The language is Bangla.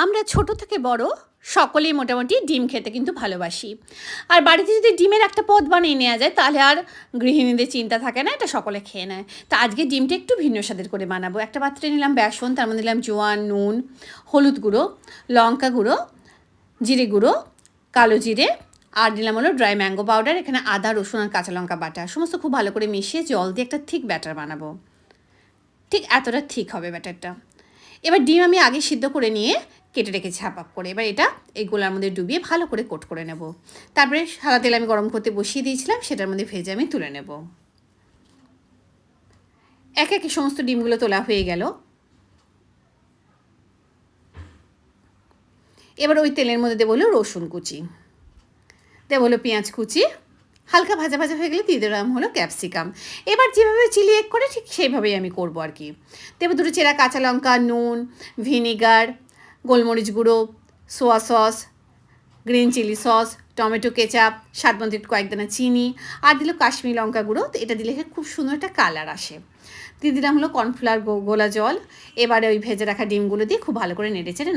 আমরা ছোট থেকে বড় সকলেই মোটামুটি ডিম খেতে কিন্তু ভালোবাসি। আর বাড়িতে যদি ডিমের একটা পদ বানিয়ে নেওয়া যায় তাহলে আর গৃহিণীদের চিন্তা থাকে না, এটা সকলে খেয়ে নেয়। তা আজকে ডিমটা একটু ভিন্ন স্বাদের করে বানাবো। একটা পাত্রে নিলাম বেসন, তার মধ্যে নিলাম জোয়ান, নুন, হলুদ গুঁড়ো, লঙ্কা গুঁড়ো, জিরে গুঁড়ো, কালো জিরে, আর দিলাম হলো ড্রাই ম্যাঙ্গো পাউডার। এখানে আদা, রসুন আর কাঁচা লঙ্কা বাটা, সমস্ত খুব ভালো করে মিশিয়ে জল দিয়ে একটা থিক ব্যাটার বানাবো। ঠিক এতটা ঠিক হবে ব্যাটারটা। এবার ডিম আমি আগে সিদ্ধ করে নিয়ে কেটে রেখেছি হাফ হাফ করে। এবার এটা এই গোলার মধ্যে ডুবিয়ে ভালো করে কোট করে নেব। তারপরে সাদা তেল আমি গরম করতে বসিয়ে দিয়েছিলাম, সেটার মধ্যে ভেজে আমি তুলে নেব। এক একে সমস্ত ডিমগুলো তোলা হয়ে গেল। এবার ওই তেলের মধ্যে দেবো হলো রসুন কুচি, দেবো হলো পেঁয়াজ কুচি, হালকা ভাজা ভাজা হয়ে গেলে দিয়ে দিলাম হলো ক্যাপসিকাম। এবার যেভাবে চিলি এগ করে ঠিক সেইভাবেই আমি করবো আর কি। দেবো দুটো চেরা কাঁচা লঙ্কা, নুন, ভিনিগার, গোলমরিচ গুঁড়ো, soya sauce, green chilli sauce, tomato ketchup, স্বাদ মতো একটু কয়েকদানা চিনি, আর দিল কাশ্মীরি লঙ্কা গুঁড়ো। তো এটা দিলে খুব সুন্দর একটা কালার আসে। দিয়ে দিলাম হলো কর্নফ্লাওয়ার গোলা জল। এবারে ওই ভেজে রাখা ডিমগুলো দিয়ে খুব ভালো করে নেড়ে চেড়ে